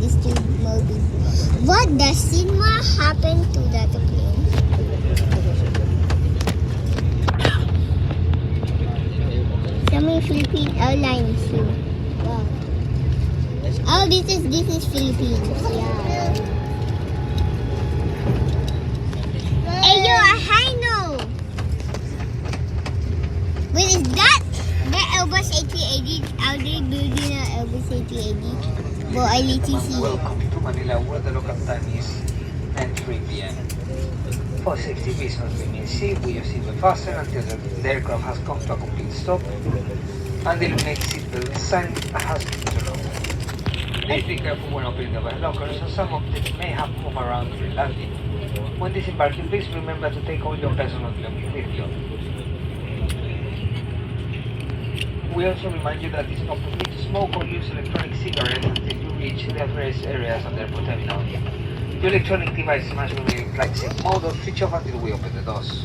is to Maldives. What does cinema happen to that plane? Some Philippine Airlines too. Wow. Oh, this is Philippines. Yeah. Hey, yo, hi, no. Wait, is that the airbus a330? Are they building an airbus a330? Well, I need to see. Welcome to Manila, where the local time is 9:03 p.m. For safety reasons, remain seated with your seatbelt fastened until the aircraft has come to a complete stop and the illuminated seatbelt sign has been turned off. Please be careful when opening the lockers, as some objects may have moved around during landing. When disembarking, please remember to take all your personal belongings with you. We also remind you that it is not permitted to smoke or use electronic cigarettes until you reach the authorized areas on the airport terminal. Your electronic devices must remain in flight safe mode or switch off until we open the doors.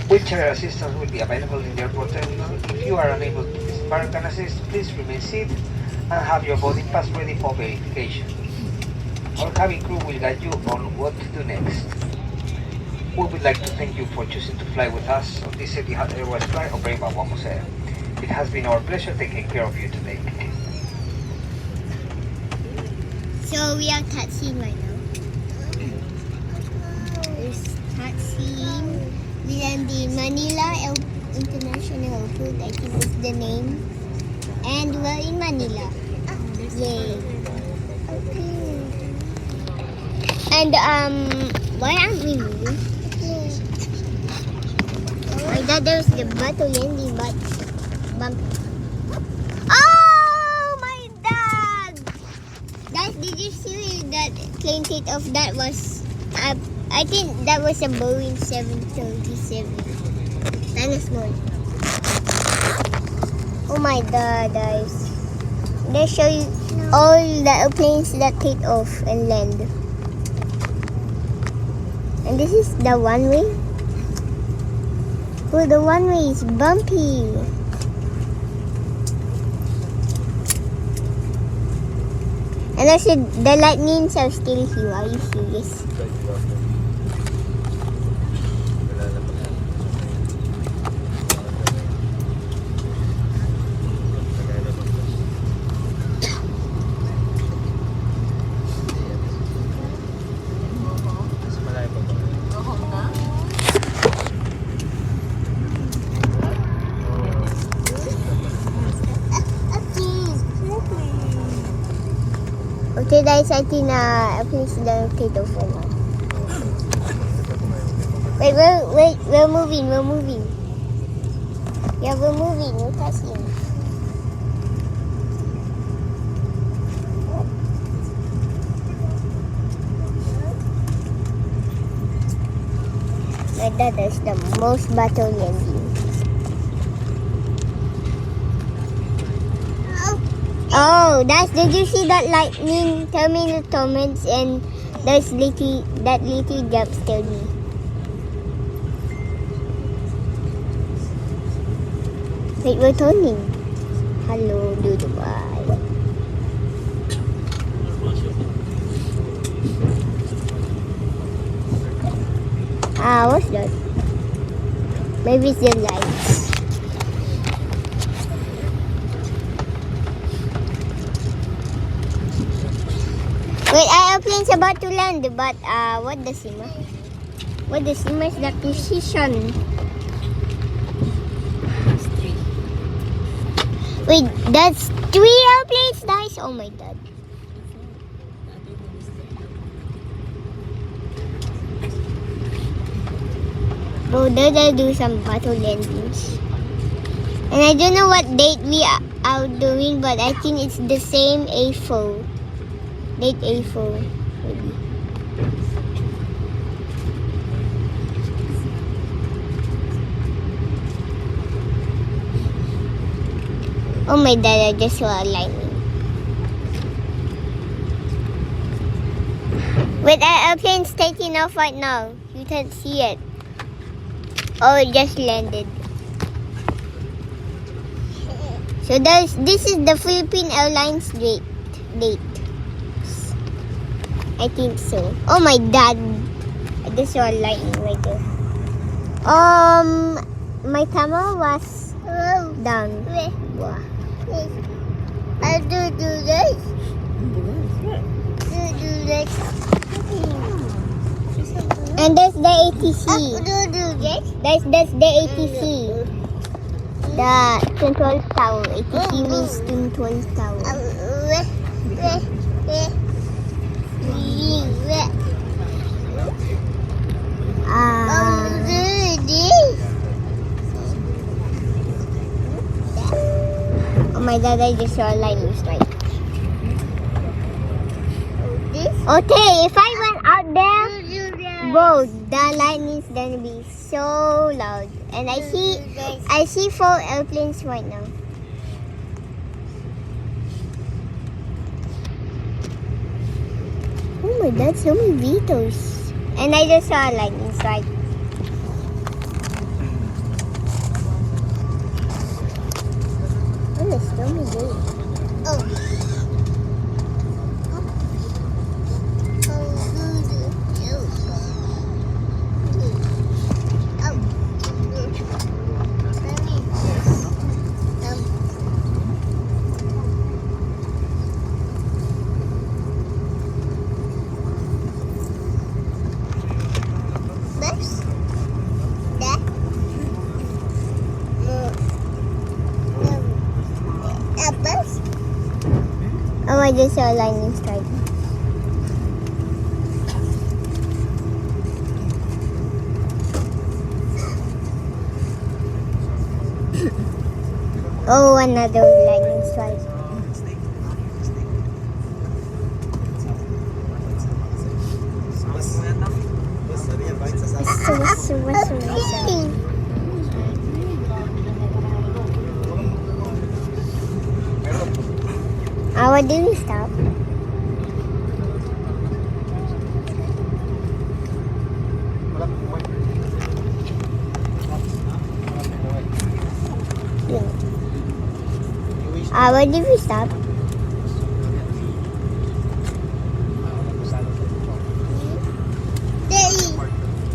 Wheelchair assistance will be available in the airport terminal. If you are unable to disembark and assist, please remain seated and have your boarding pass ready for verification. Our cabin crew will guide you on what to do next. We would like to thank you for choosing to fly with us on this Etihad Airways flight of Brave Vamos Air. It has been our pleasure taking care of you today. So we are taxiing right now. We're taxiing. We are in the Manila International Airport, I think is the name. And we're in Manila. Yay. Okay. And why aren't we moving? I thought there was the battle ending, but oh my dad! Guys, did you see that plane take off? That was I think that was a Boeing 737. That was small. Oh my god, guys. They show you all the airplanes that take off and land. And this is the one way. Oh, the one way is bumpy. And also, the lightnings are still here. Are you serious? Okay guys, I think please don't take off right now. Wait, we're moving. Yeah, we're moving, we're touching. Like that is the most battle ending. Oh, did you see that lightning terminal torments and that little gap still me? Wait, we're turning. Hello, Dubai. What's that? Maybe it's the lights. Wait, our airplane's about to land, but what the SIMA? What the SIMA is the position? Wait, that's 3 airplanes, guys. Oh my god. Bro, they do some battle landings. And I don't know what date we are doing, but I think it's the same A4. Date A4, maybe. Oh my god, I just saw a lightning. Wait, our airplane's taking off right now. You can't see it. Oh, it just landed. So this is the Philippine Airlines date. I think so. Oh my dad. I just saw lightning right there. My camera was down. Wow. I do this. Do this. And that's the ATC. That's the ATC. The control tower. ATC means control tower. Oh my god, I just saw a lightning strike. Okay, if I went out there, whoa, the lightning's gonna be so loud. And I see 4 airplanes right now. Oh my god, so many vehicles. And I just saw a lightning strike. Oh, there's so many vehicles. Oh, I just saw a lightning strike. Oh, another lightning strike. Why did we stop? Why did we stop?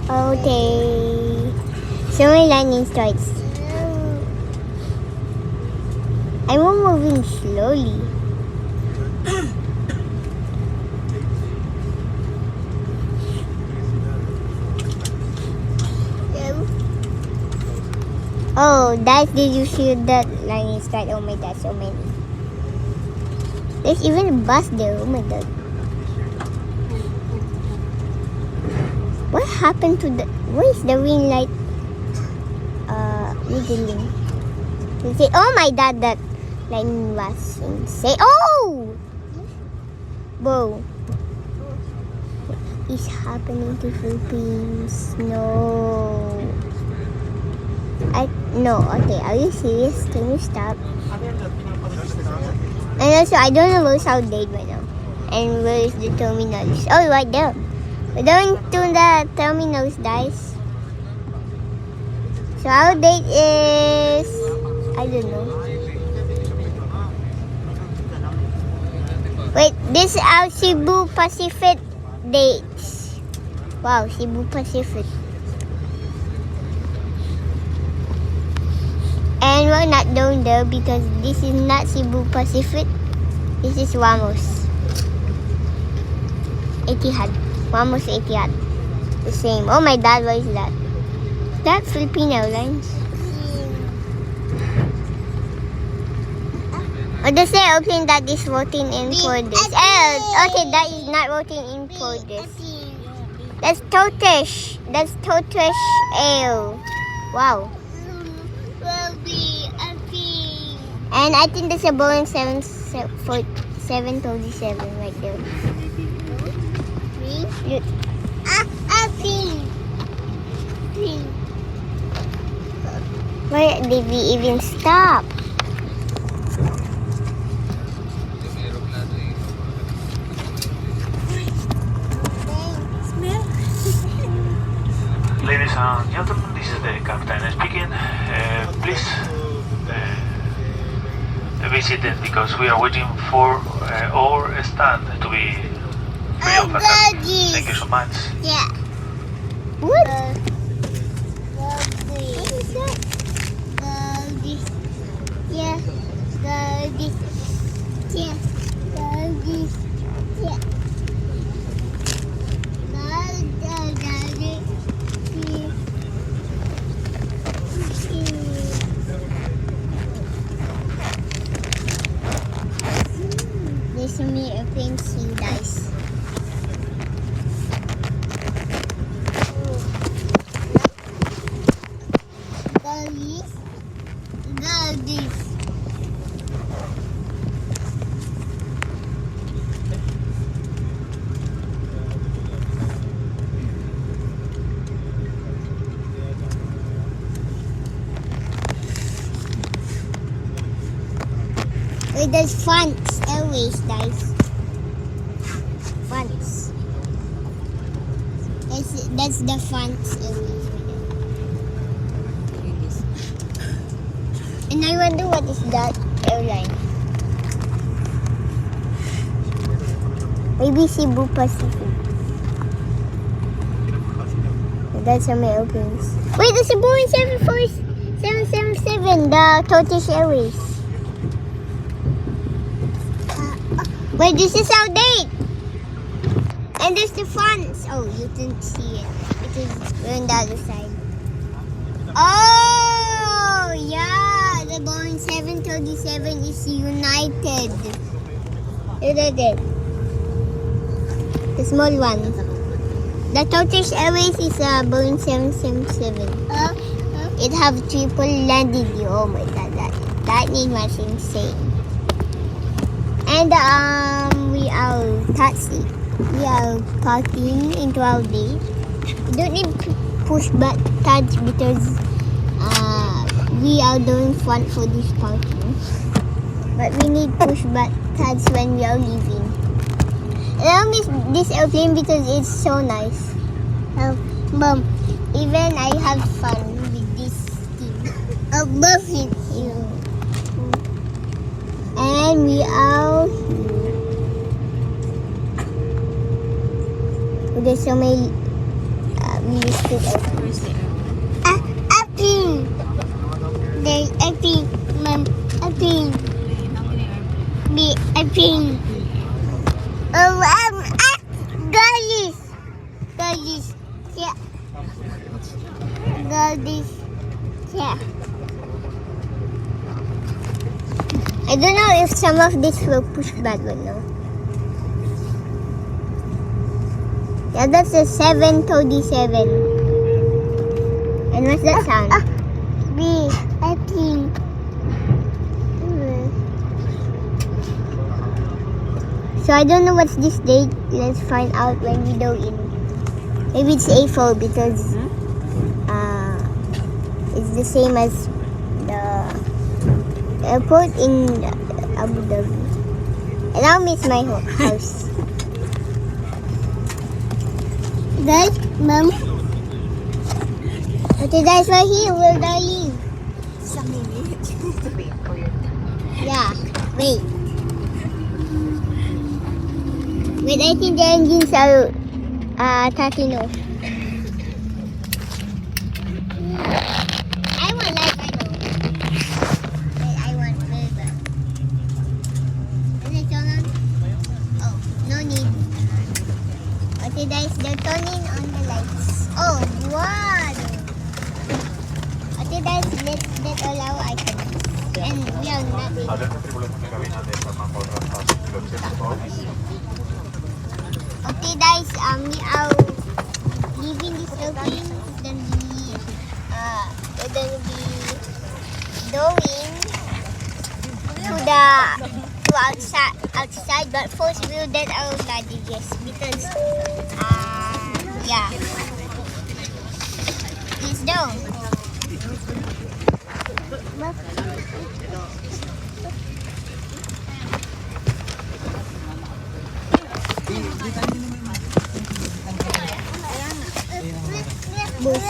Okay. So many lightning strikes. I'm moving slowly. Oh, guys, did you see that lightning strike? Oh my god, so many. There's even a bus there. Oh my god. What happened to the... Where is the green light? Wiggling. Oh my god, that lightning was insane. Oh! Whoa. What is happening to Philippines? No. No, okay, are you serious? Can you stop? And also, I don't know where's our date right now. And where is the terminals? Oh, right there. We're going to the terminals, guys. So our date is... I don't know. Wait, this is our Cebu Pacific dates. Wow, Cebu Pacific. And we're not down there because this is not Cebu Pacific. This is Wamos. Etihad. Wamos Etihad. The same. Oh my god, what is that? Is that Philippine Airlines? Oh, that's the airplane that is voting in for this. Okay, that is not voting in for this. That's Turkish. That's Turkish Air. Wow. And I think there's a Boeing 737 right there. Look. Where did we even stop? Ladies and gentlemen, this is the captain speaking. Please visit it because we are waiting for our stand to be real Oh, button. gorgeous. Thank you so much. Yeah. What? What is that? Gorgeous. Yeah. Gorgeous. Yeah. Gorgeous. Yeah. There's so many airplanes here, guys. Gorgeous. Gorgeous. Wait, there's fonts always, guys. Fonts. That's the fonts always. And I wonder what is that airline? Maybe Cebu Pacific. That's some airplanes. Wait, there's a Boeing 747, the Turkish Airways. Wait, this is our date. And there's the fonts. Oh, you didn't see it because we're on the other side. Oh, yeah. The Boeing 737 is United. United. The small one. The Turkish Airways is a Boeing 777. It have triple landing gear. Oh my god, that name was insane. And we are taxi. We are parking into our day. We don't need push buttons because we are doing front for this parking. But we need push buttons when we are leaving. And I miss this airplane because it's so nice. Mom, even I have fun with this thing. I love it. And we are here. There's so many realistic airplanes. A pink. There's a pink. Mom, a pink. Me, a pink. Oh, gorgeous. Gorgeous. Yeah. Gorgeous. Yeah. I don't know if some of this will push back or no. Yeah, that's a 737. And what's that sound? B, I think. So I don't know what's this date. Let's find out when we go in. Maybe it's April because it's the same as the airport in Abu Dhabi. And I'll miss my house. Guys, Mom. Okay, guys, right here. Where do I leave? Some minutes to wait for your time. Yeah, wait. Wait, I think the engines are turning off. I want light, I know. Wait, I want very bad. Is it turn on? Oh, no need. Okay, guys, they're turning on the lights. Oh, wow. Okay, guys, let's allow icons. And we are not ready. Alerta tripulación de cabina de forma por Okay, guys, we are leaving this airplane. We're gonna be going to outside, but first we'll get our luggages because yeah, let's go.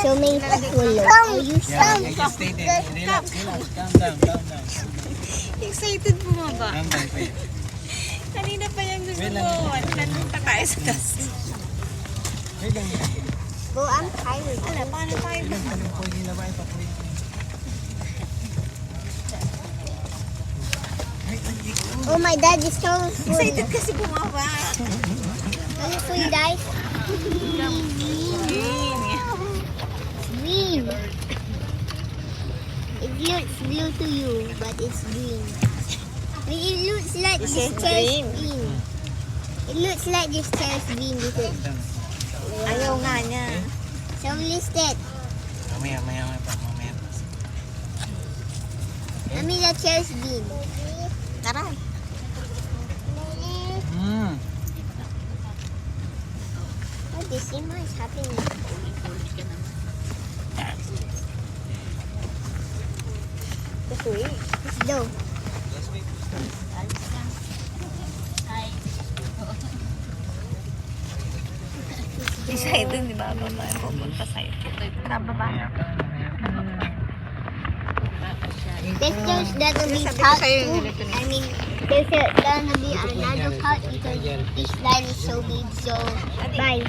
So many people. Are you Calm down. Excited bumaba. Kanina pa yung gusto mo. Nandunta tayo sa gas. Well, I'm tired. Ala, paano tayo? Oh, my dad is so full. Excited kasi bumaba. Are you full, guys? Green. It looks blue to you, but it's green. It looks like This this is chair's green. green. It looks like this chair's green because Ayaw nga niya. so listed. Mamaya pa. I mean the chair's green. Tara. What is is happening? Let's go. Excited, di ba? Baba, pupunta sa'yo. Tara, baba. There's gonna be Sabi ko part sa'yo yung 2. ganito na. I mean, there's gonna be another part because this line is so big. So, bye.